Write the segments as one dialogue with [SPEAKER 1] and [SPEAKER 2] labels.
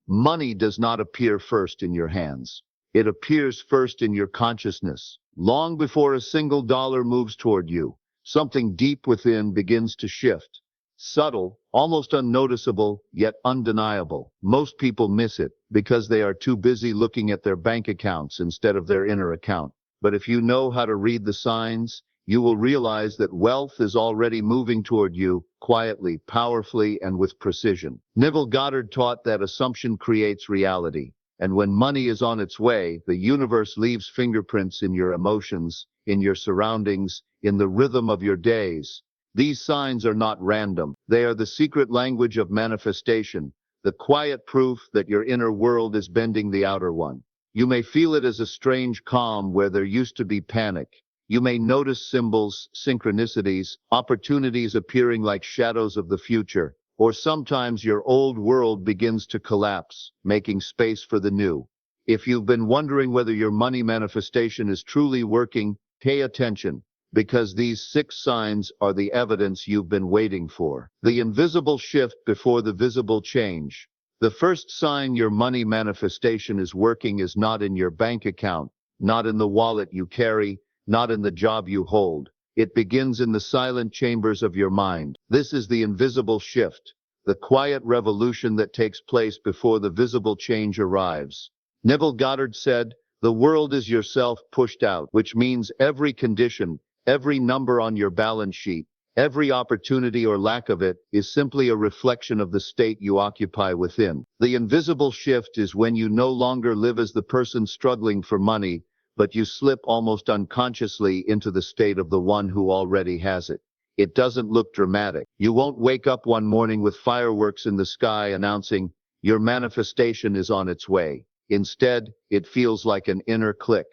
[SPEAKER 1] Money does not appear first in your hands. It appears first in your consciousness. Long before a single dollar moves toward you, something deep within begins to shift. Subtle, almost unnoticeable, yet undeniable. Most people miss it because they are too busy looking at their bank accounts instead of their inner account. But if you know how to read the signs, you will realize that wealth is already moving toward you, quietly, powerfully, and with precision. Neville Goddard taught that assumption creates reality. And when money is on its way, the universe leaves fingerprints in your emotions, in your surroundings, in the rhythm of your days. These signs are not random. They are the secret language of manifestation, the quiet proof that your inner world is bending the outer one. You may feel it as a strange calm where there used to be panic. You may notice symbols, synchronicities, opportunities appearing like shadows of the future. Or sometimes your old world begins to collapse, making space for the new. If you've been wondering whether your money manifestation is truly working, pay attention, because these 6 signs are the evidence you've been waiting for. The invisible shift before the visible change. The first sign your money manifestation is working is not in your bank account, not in the wallet you carry, not in the job you hold. It begins in the silent chambers of your mind. This is the invisible shift, the quiet revolution that takes place before the visible change arrives. Neville Goddard said, "The world is yourself pushed out," which means every condition, every number on your balance sheet, every opportunity or lack of it is simply a reflection of the state you occupy within. The invisible shift is when you no longer live as the person struggling for money, but you slip almost unconsciously into the state of the one who already has it. It doesn't look dramatic. You won't wake up one morning with fireworks in the sky announcing your manifestation is on its way. Instead, it feels like an inner click.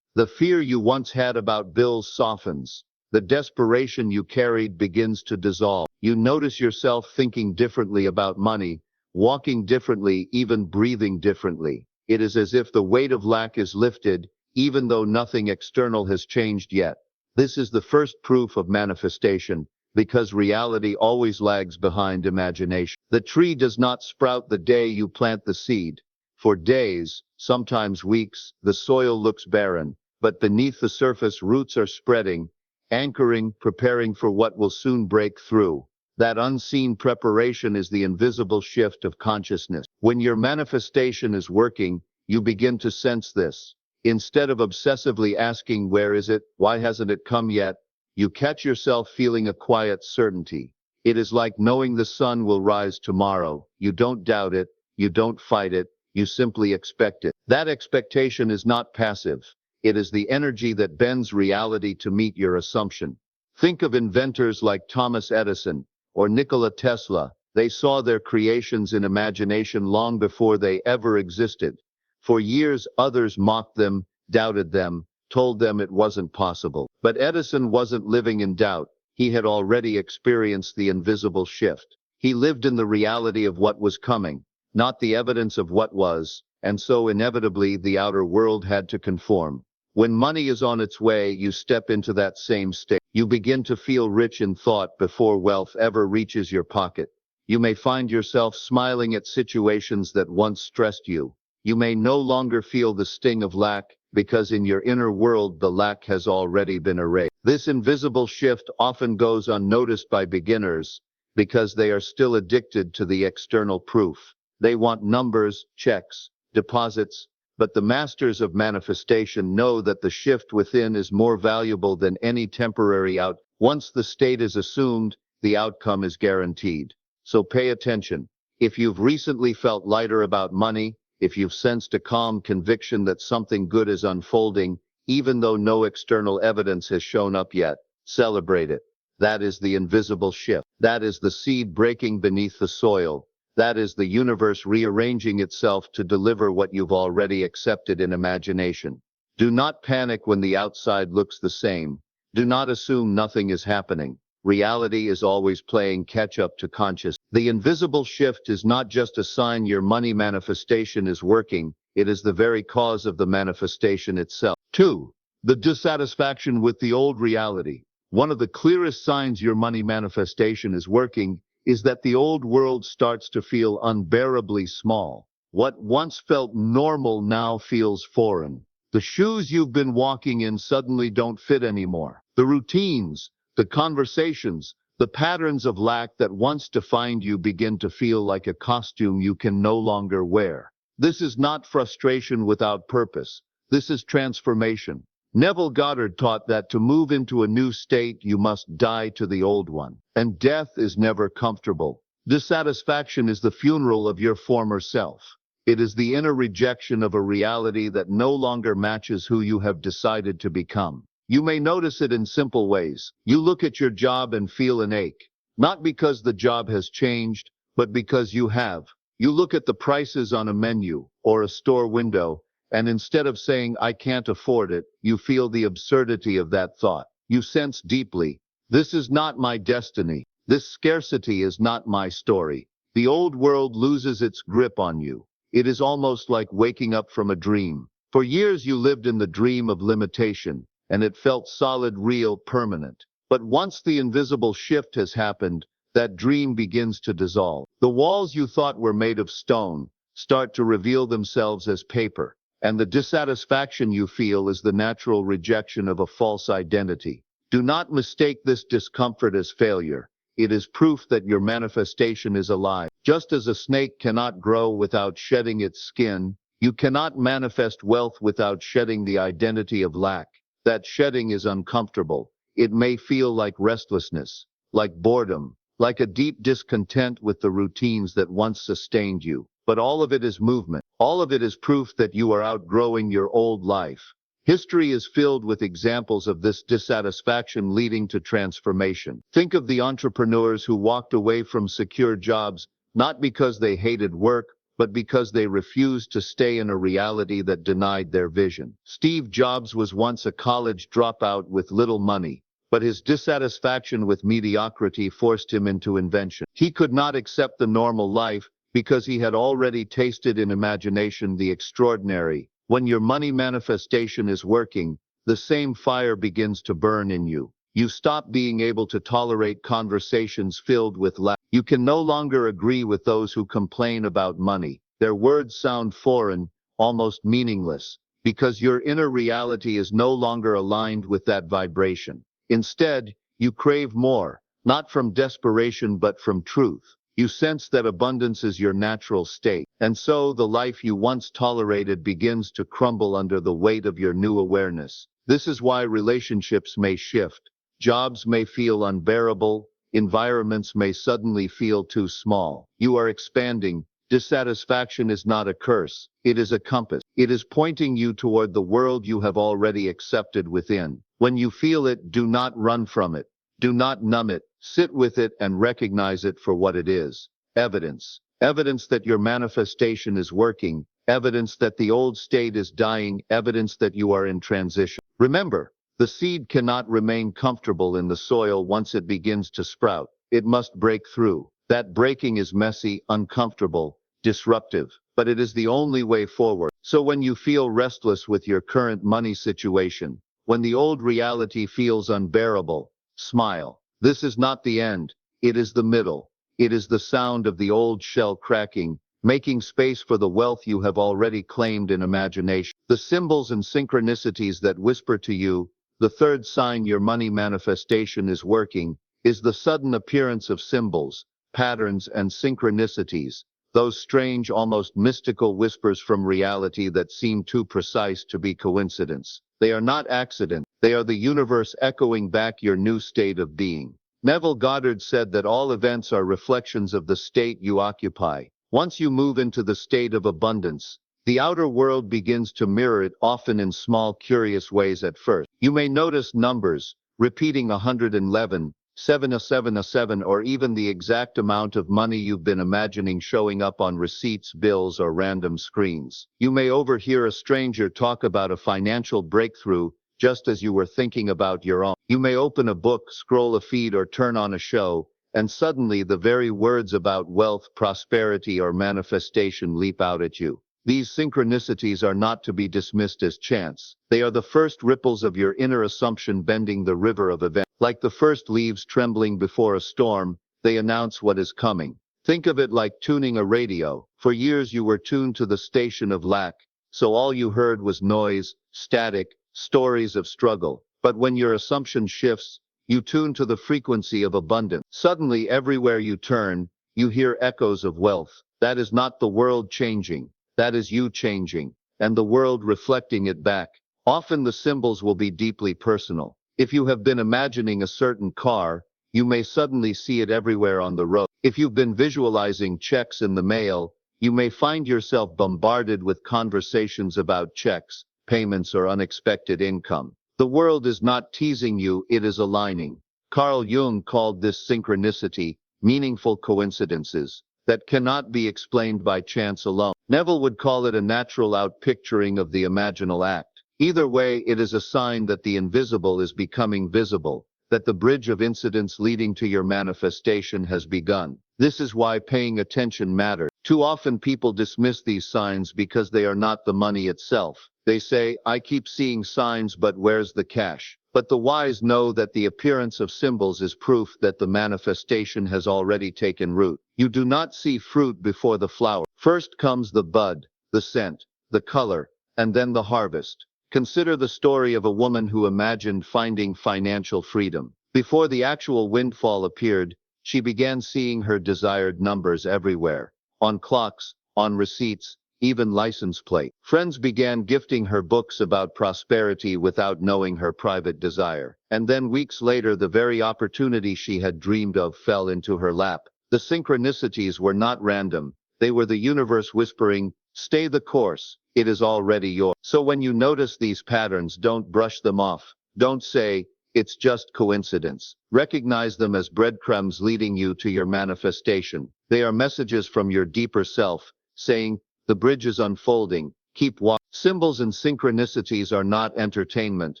[SPEAKER 1] The fear you once had about bills softens. The desperation you carried begins to dissolve. You notice yourself thinking differently about money, walking differently, even breathing differently. It is as if the weight of lack is lifted, even though nothing external has changed yet. This is the first proof of manifestation, because reality always lags behind imagination. The tree does not sprout the day you plant the seed. For days, sometimes weeks, the soil looks barren, but beneath the surface roots are spreading, anchoring, preparing for what will soon break through. That unseen preparation is the invisible shift of consciousness. When your manifestation is working, you begin to sense this. Instead of obsessively asking, "Where is it? Why hasn't it come yet?" you catch yourself feeling a quiet certainty. It is like knowing the sun will rise tomorrow. You don't doubt it, you don't fight it, you simply expect it. That expectation is not passive. It is the energy that bends reality to meet your assumption. Think of inventors like Thomas Edison or Nikola Tesla. They saw their creations in imagination long before they ever existed. For years, others mocked them, doubted them, told them it wasn't possible. But Edison wasn't living in doubt. He had already experienced the invisible shift. He lived in the reality of what was coming, not the evidence of what was, and so inevitably the outer world had to conform. When money is on its way, you step into that same state. You begin to feel rich in thought before wealth ever reaches your pocket. You may find yourself smiling at situations that once stressed you. You may no longer feel the sting of lack, because in your inner world the lack has already been erased. This invisible shift often goes unnoticed by beginners, because they are still addicted to the external proof. They want numbers, checks, deposits, but the masters of manifestation know that the shift within is more valuable than any temporary out. Once the state is assumed, the outcome is guaranteed. So pay attention. If you've recently felt lighter about money, if you've sensed a calm conviction that something good is unfolding, even though no external evidence has shown up yet, celebrate it. That is the invisible shift. That is the seed breaking beneath the soil. That is the universe rearranging itself to deliver what you've already accepted in imagination. Do not panic when the outside looks the same. Do not assume nothing is happening. Reality is always playing catch-up to consciousness. The invisible shift is not just a sign your money manifestation is working, it is the very cause of the manifestation itself. 2. The dissatisfaction with the old reality. One of the clearest signs your money manifestation is working is that the old world starts to feel unbearably small. What once felt normal now feels foreign. The shoes you've been walking in suddenly don't fit anymore. The routines, the conversations, the patterns of lack that once defined you begin to feel like a costume you can no longer wear. This is not frustration without purpose. This is transformation. Neville Goddard taught that to move into a new state, you must die to the old one. And death is never comfortable. Dissatisfaction is the funeral of your former self. It is the inner rejection of a reality that no longer matches who you have decided to become. You may notice it in simple ways. You look at your job and feel an ache. Not because the job has changed, but because you have. You look at the prices on a menu or a store window, and instead of saying, "I can't afford it," you feel the absurdity of that thought. You sense deeply, "This is not my destiny. This scarcity is not my story." The old world loses its grip on you. It is almost like waking up from a dream. For years you lived in the dream of limitation, and it felt solid, real, permanent. But once the invisible shift has happened, that dream begins to dissolve. The walls you thought were made of stone start to reveal themselves as paper, and the dissatisfaction you feel is the natural rejection of a false identity. Do not mistake this discomfort as failure. It is proof that your manifestation is alive. Just as a snake cannot grow without shedding its skin, you cannot manifest wealth without shedding the identity of lack. That shedding is uncomfortable. It may feel like restlessness, like boredom, like a deep discontent with the routines that once sustained you. But all of it is movement. All of it is proof that you are outgrowing your old life. History is filled with examples of this dissatisfaction leading to transformation. Think of the entrepreneurs who walked away from secure jobs, not because they hated work, but because they refused to stay in a reality that denied their vision. Steve Jobs was once a college dropout with little money, but his dissatisfaction with mediocrity forced him into invention. He could not accept the normal life because he had already tasted in imagination the extraordinary. When your money manifestation is working, the same fire begins to burn in you. You stop being able to tolerate conversations filled with lack. You can no longer agree with those who complain about money. Their words sound foreign, almost meaningless, because your inner reality is no longer aligned with that vibration. Instead, you crave more, not from desperation but from truth. You sense that abundance is your natural state, and so the life you once tolerated begins to crumble under the weight of your new awareness. This is why relationships may shift, jobs may feel unbearable, environments may suddenly feel too small. You are expanding. Dissatisfaction is not a curse, it is a compass. It is pointing you toward the world you have already accepted within. When you feel it, do not run from it. Do not numb it. Sit with it and recognize it for what it is. Evidence. Evidence that your manifestation is working. Evidence that the old state is dying. Evidence that you are in transition. Remember, the seed cannot remain comfortable in the soil once it begins to sprout. It must break through. That breaking is messy, uncomfortable, disruptive, but it is the only way forward. So when you feel restless with your current money situation, when the old reality feels unbearable, smile. This is not the end. It is the middle. It is the sound of the old shell cracking, making space for the wealth you have already claimed in imagination. The symbols and synchronicities that whisper to you, the third sign your money manifestation is working, is the sudden appearance of symbols, patterns, and synchronicities. Those strange, almost mystical whispers from reality that seem too precise to be coincidence. They are not accident. They are the universe echoing back your new state of being. Neville Goddard said that all events are reflections of the state you occupy. Once you move into the state of abundance, the outer world begins to mirror it, often in small, curious ways at first. You may notice numbers, repeating 111, 777, or even the exact amount of money you've been imagining showing up on receipts, bills, or random screens. You may overhear a stranger talk about a financial breakthrough just as you were thinking about your own. You may open a book, scroll a feed, or turn on a show, and suddenly the very words about wealth, prosperity, or manifestation leap out at you. These synchronicities are not to be dismissed as chance. They are the first ripples of your inner assumption bending the river of events. Like the first leaves trembling before a storm, they announce what is coming. Think of it like tuning a radio. For years you were tuned to the station of lack, so all you heard was noise, static, stories of struggle. But when your assumption shifts, you tune to the frequency of abundance. Suddenly, everywhere you turn, you hear echoes of wealth. That is not the world changing. That is you changing, and the world reflecting it back. Often the symbols will be deeply personal. If you have been imagining a certain car, you may suddenly see it everywhere on the road. If you've been visualizing checks in the mail, you may find yourself bombarded with conversations about checks, payments, or unexpected income. The world is not teasing you, it is aligning. Carl Jung called this synchronicity, meaningful coincidences that cannot be explained by chance alone. Neville would call it a natural outpicturing of the imaginal act. Either way, it is a sign that the invisible is becoming visible, that the bridge of incidents leading to your manifestation has begun. This is why paying attention matters. Too often people dismiss these signs because they are not the money itself. They say, I keep seeing signs, but where's the cash? But the wise know that the appearance of symbols is proof that the manifestation has already taken root. You do not see fruit before the flower. First comes the bud, the scent, the color, and then the harvest. Consider the story of a woman who imagined finding financial freedom. Before the actual windfall appeared, she began seeing her desired numbers everywhere. On clocks, on receipts, even license plate. Friends began gifting her books about prosperity without knowing her private desire. And then weeks later, the very opportunity she had dreamed of fell into her lap. The synchronicities were not random. They were the universe whispering, stay the course, it is already yours. So when you notice these patterns, don't brush them off. Don't say, it's just coincidence. Recognize them as breadcrumbs leading you to your manifestation. They are messages from your deeper self, saying, the bridge is unfolding, keep walking. Symbols and synchronicities are not entertainment,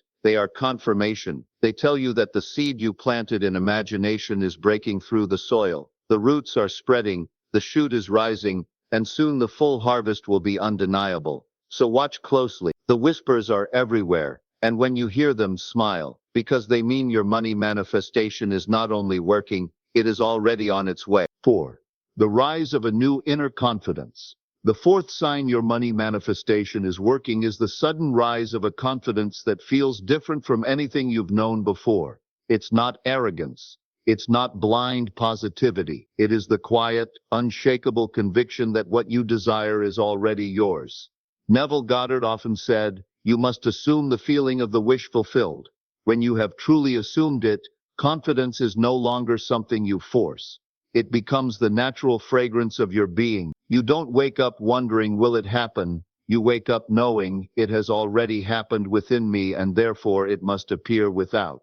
[SPEAKER 1] they are confirmation. They tell you that the seed you planted in imagination is breaking through the soil. The roots are spreading, the shoot is rising, and soon the full harvest will be undeniable. So watch closely. The whispers are everywhere, and when you hear them, smile, because they mean your money manifestation is not only working, it is already on its way. 4. The rise of a new inner confidence. The fourth sign your money manifestation is working is the sudden rise of a confidence that feels different from anything you've known before. It's not arrogance. It's not blind positivity. It is the quiet, unshakable conviction that what you desire is already yours. Neville Goddard often said, you must assume the feeling of the wish fulfilled. When you have truly assumed it, confidence is no longer something you force. It becomes the natural fragrance of your being. You don't wake up wondering, will it happen? You wake up knowing, it has already happened within me and therefore it must appear without.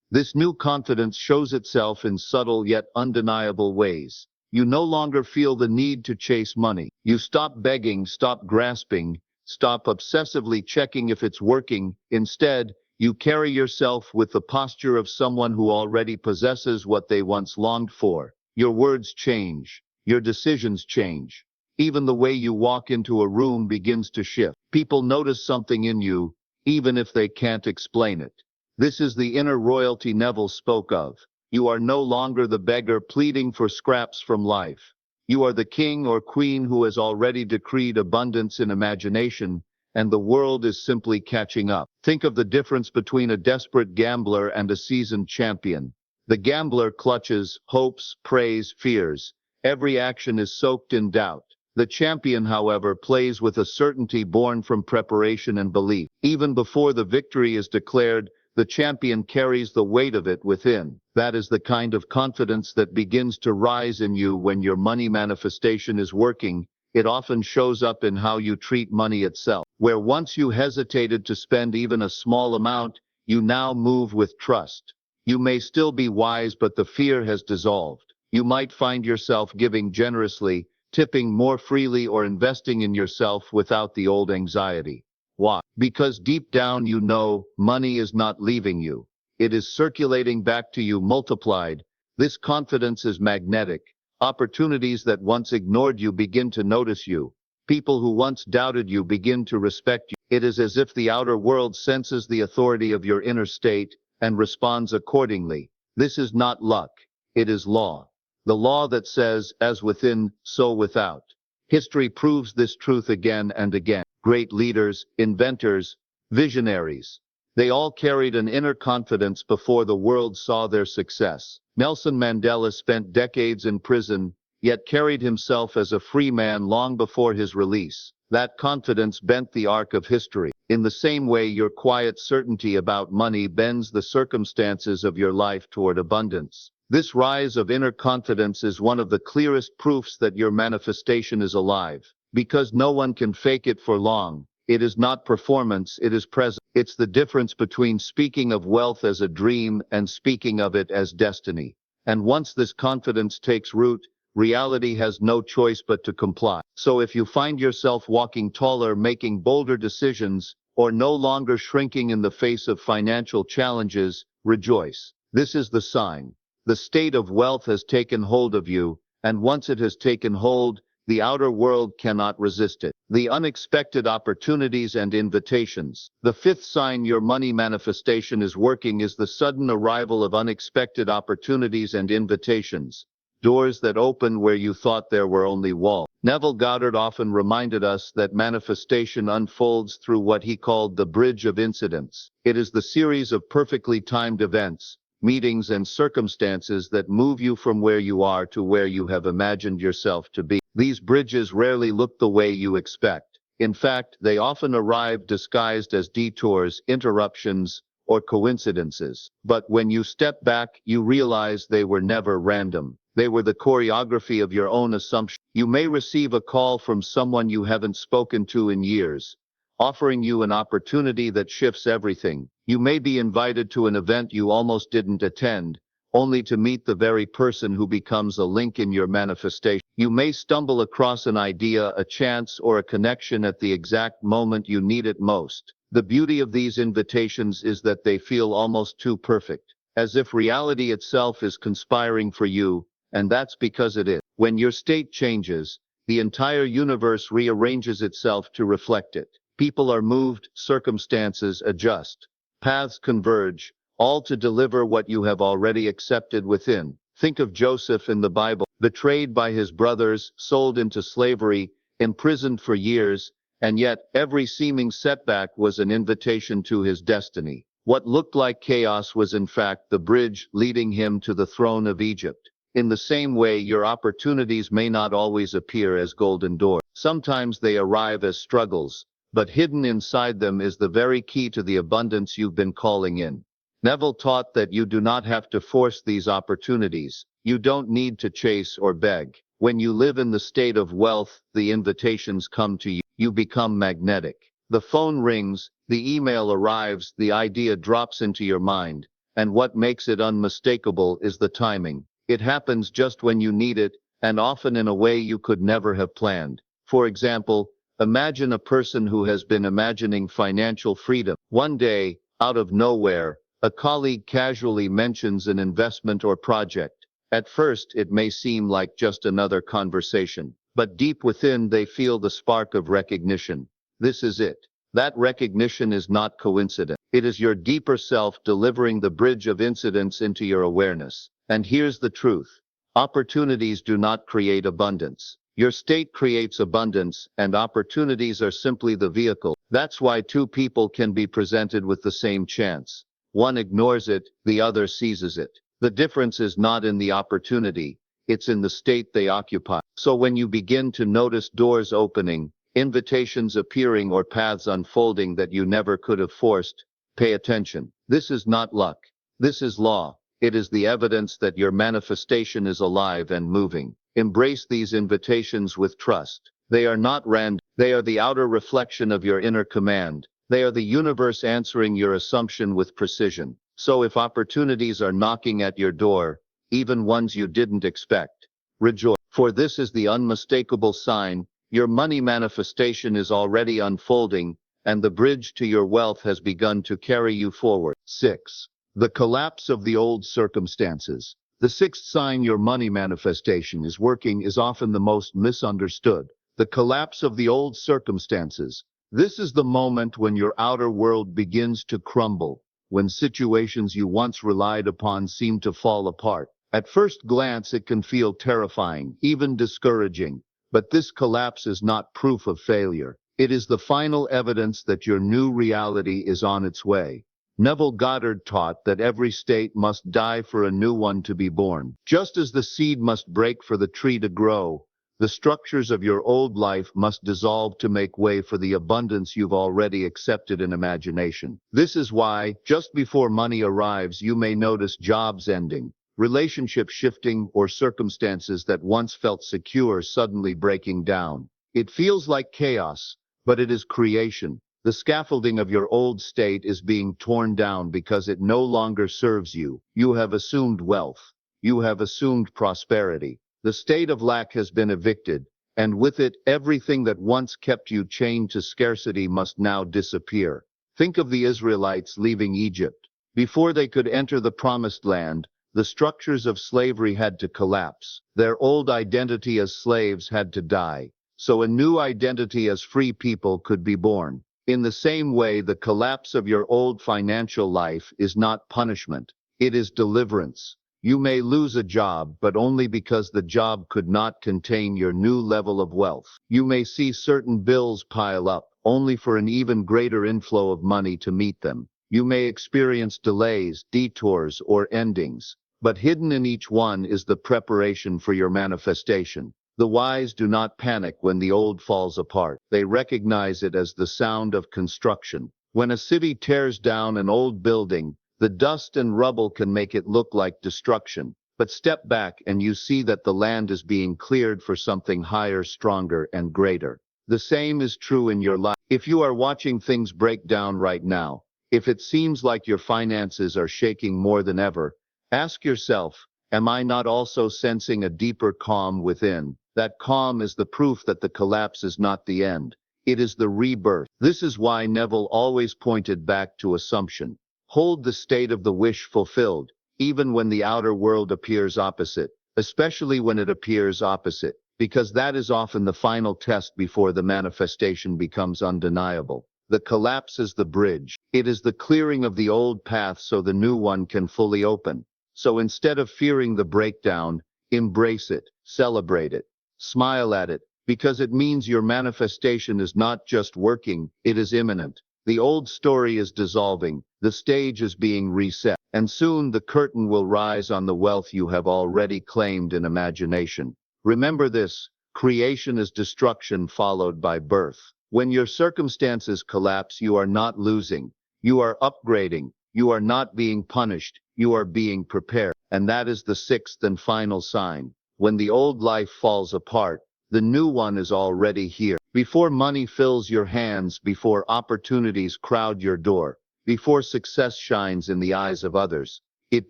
[SPEAKER 1] This new confidence shows itself in subtle yet undeniable ways. You no longer feel the need to chase money. You stop begging, stop grasping, stop obsessively checking if it's working. Instead, you carry yourself with the posture of someone who already possesses what they once longed for. Your words change. Your decisions change. Even the way you walk into a room begins to shift. People notice something in you, even if they can't explain it. This is the inner royalty Neville spoke of. You are no longer the beggar pleading for scraps from life. You are the king or queen who has already decreed abundance in imagination, and the world is simply catching up. Think of the difference between a desperate gambler and a seasoned champion. The gambler clutches, hopes, prays, fears. Every action is soaked in doubt. The champion, however, plays with a certainty born from preparation and belief. Even before the victory is declared, the champion carries the weight of it within. That is the kind of confidence that begins to rise in you when your money manifestation is working. It often shows up in how you treat money itself. Where once you hesitated to spend even a small amount, you now move with trust. You may still be wise, but the fear has dissolved. You might find yourself giving generously, tipping more freely, or investing in yourself without the old anxiety. Why? Because deep down you know money is not leaving you. It is circulating back to you multiplied. This confidence is magnetic. Opportunities that once ignored you begin to notice you. People who once doubted you begin to respect you. It is as if the outer world senses the authority of your inner state and responds accordingly. This is not luck. It is law. The law that says, as within, so without. History proves this truth again and again. Great leaders, inventors, visionaries. They all carried an inner confidence before the world saw their success. Nelson Mandela spent decades in prison, yet carried himself as a free man long before his release. That confidence bent the arc of history. In the same way, your quiet certainty about money bends the circumstances of your life toward abundance. This rise of inner confidence is one of the clearest proofs that your manifestation is alive. Because no one can fake it for long. It is not performance, it is present. It's the difference between speaking of wealth as a dream and speaking of it as destiny. And once this confidence takes root, reality has no choice but to comply. So if you find yourself walking taller, making bolder decisions, or no longer shrinking in the face of financial challenges, rejoice. This is the sign. The state of wealth has taken hold of you, and once it has taken hold, the outer world cannot resist it. The unexpected opportunities and invitations. The fifth sign your money manifestation is working is the sudden arrival of unexpected opportunities and invitations. Doors that open where you thought there were only walls. Neville Goddard often reminded us that manifestation unfolds through what he called the bridge of incidents. It is the series of perfectly timed events, meetings, and circumstances that move you from where you are to where you have imagined yourself to be. These bridges rarely look the way you expect. In fact, they often arrive disguised as detours, interruptions, or coincidences. But when you step back, you realize they were never random. They were the choreography of your own assumption. You may receive a call from someone you haven't spoken to in years, offering you an opportunity that shifts everything. You may be invited to an event you almost didn't attend, only to meet the very person who becomes a link in your manifestation. You may stumble across an idea, a chance, or a connection at the exact moment you need it most. The beauty of these invitations is that they feel almost too perfect, as if reality itself is conspiring for you, and that's because it is. When your state changes, the entire universe rearranges itself to reflect it. People are moved, circumstances adjust, paths converge, all to deliver what you have already accepted within. Think of Joseph in the Bible, betrayed by his brothers, sold into slavery, imprisoned for years, and yet every seeming setback was an invitation to his destiny. What looked like chaos was in fact the bridge leading him to the throne of Egypt. In the same way, your opportunities may not always appear as golden doors. Sometimes they arrive as struggles, but hidden inside them is the very key to the abundance you've been calling in. Neville taught that you do not have to force these opportunities. You don't need to chase or beg. When you live in the state of wealth, the invitations come to you. You become magnetic. The phone rings, the email arrives, the idea drops into your mind, and what makes it unmistakable is the timing. It happens just when you need it, and often in a way you could never have planned. For example, imagine a person who has been imagining financial freedom. One day, out of nowhere, a colleague casually mentions an investment or project. At first, it may seem like just another conversation, but deep within they feel the spark of recognition. This is it. That recognition is not coincidence. It is your deeper self delivering the bridge of incidents into your awareness. And here's the truth. Opportunities do not create abundance. Your state creates abundance, and opportunities are simply the vehicle. That's why two people can be presented with the same chance. One ignores it, the other seizes it. The difference is not in the opportunity, it's in the state they occupy. So when you begin to notice doors opening, invitations appearing, or paths unfolding that you never could have forced, pay attention. This is not luck. This is law. It is the evidence that your manifestation is alive and moving. Embrace these invitations with trust. They are not random. They are the outer reflection of your inner command. They are the universe answering your assumption with precision. So if opportunities are knocking at your door, even ones you didn't expect, rejoice. For this is the unmistakable sign. Your money manifestation is already unfolding, and the bridge to your wealth has begun to carry you forward. 6. The collapse of the old circumstances. The sixth sign your money manifestation is working is often the most misunderstood. The collapse of the old circumstances. This is the moment when your outer world begins to crumble, when situations you once relied upon seem to fall apart. At first glance, it can feel terrifying, even discouraging. But this collapse is not proof of failure. It is the final evidence that your new reality is on its way. Neville Goddard taught that every state must die for a new one to be born. Just as the seed must break for the tree to grow, the structures of your old life must dissolve to make way for the abundance you've already accepted in imagination. This is why, just before money arrives, you may notice jobs ending, relationships shifting, or circumstances that once felt secure suddenly breaking down. It feels like chaos, but it is creation. The scaffolding of your old state is being torn down because it no longer serves you. You have assumed wealth. You have assumed prosperity. The state of lack has been evicted, and with it, everything that once kept you chained to scarcity must now disappear. Think of the Israelites leaving Egypt. Before they could enter the promised land, the structures of slavery had to collapse. Their old identity as slaves had to die, so a new identity as free people could be born. In the same way, the collapse of your old financial life is not punishment, it is deliverance. You may lose a job, but only because the job could not contain your new level of wealth. You may see certain bills pile up, only for an even greater inflow of money to meet them. You may experience delays, detours, or endings, but hidden in each one is the preparation for your manifestation. The wise do not panic when the old falls apart. They recognize it as the sound of construction. When a city tears down an old building, the dust and rubble can make it look like destruction. But step back and you see that the land is being cleared for something higher, stronger, and greater. The same is true in your life. If you are watching things break down right now, if it seems like your finances are shaking more than ever, ask yourself, am I not also sensing a deeper calm within? That calm is the proof that the collapse is not the end. It is the rebirth. This is why Neville always pointed back to assumption. Hold the state of the wish fulfilled, even when the outer world appears opposite, especially when it appears opposite, because that is often the final test before the manifestation becomes undeniable. The collapse is the bridge. It is the clearing of the old path so the new one can fully open. So instead of fearing the breakdown, embrace it, celebrate it, smile at it, because it means your manifestation is not just working, it is imminent. The old story is dissolving, the stage is being reset, and soon the curtain will rise on the wealth you have already claimed in imagination. Remember this, creation is destruction followed by birth. When your circumstances collapse, you are not losing, you are upgrading, you are not being punished, you are being prepared. And that is the sixth and final sign. When the old life falls apart, the new one is already here. Before money fills your hands, before opportunities crowd your door, before success shines in the eyes of others, it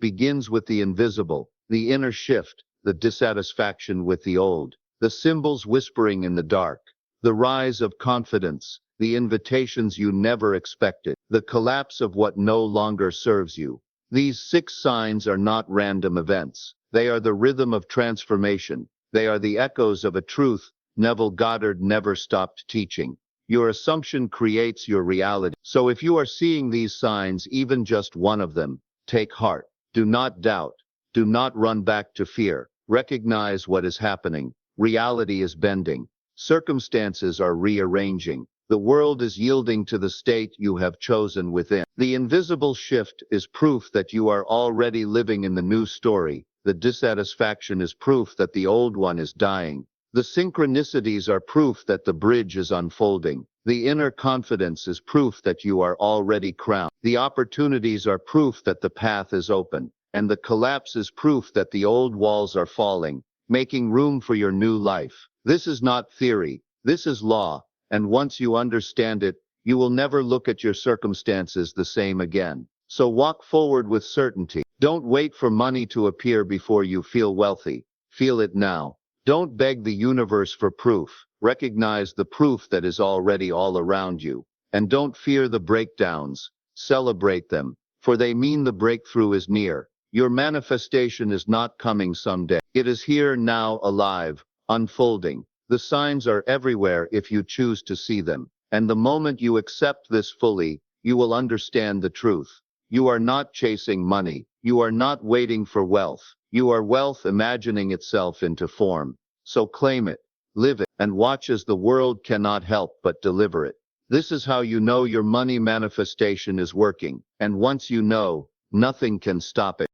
[SPEAKER 1] begins with the invisible, the inner shift, the dissatisfaction with the old, the symbols whispering in the dark, the rise of confidence, the invitations you never expected, the collapse of what no longer serves you. These 6 signs are not random events. They are the rhythm of transformation. They are the echoes of a truth Neville Goddard never stopped teaching. Your assumption creates your reality. So if you are seeing these signs, even just one of them, take heart. Do not doubt. Do not run back to fear. Recognize what is happening. Reality is bending. Circumstances are rearranging. The world is yielding to the state you have chosen within. The invisible shift is proof that you are already living in the new story. The dissatisfaction is proof that the old one is dying. The synchronicities are proof that the bridge is unfolding. The inner confidence is proof that you are already crowned. The opportunities are proof that the path is open. And the collapse is proof that the old walls are falling, making room for your new life. This is not theory. This is law. And once you understand it, you will never look at your circumstances the same again. So walk forward with certainty. Don't wait for money to appear before you feel wealthy. Feel it now. Don't beg the universe for proof. Recognize the proof that is already all around you. And don't fear the breakdowns. Celebrate them, for they mean the breakthrough is near. Your manifestation is not coming someday. It is here now, alive, unfolding. The signs are everywhere if you choose to see them. And the moment you accept this fully, you will understand the truth. You are not chasing money. You are not waiting for wealth. You are wealth imagining itself into form. So claim it, live it, and watch as the world cannot help but deliver it. This is how you know your money manifestation is working. And once you know, nothing can stop it.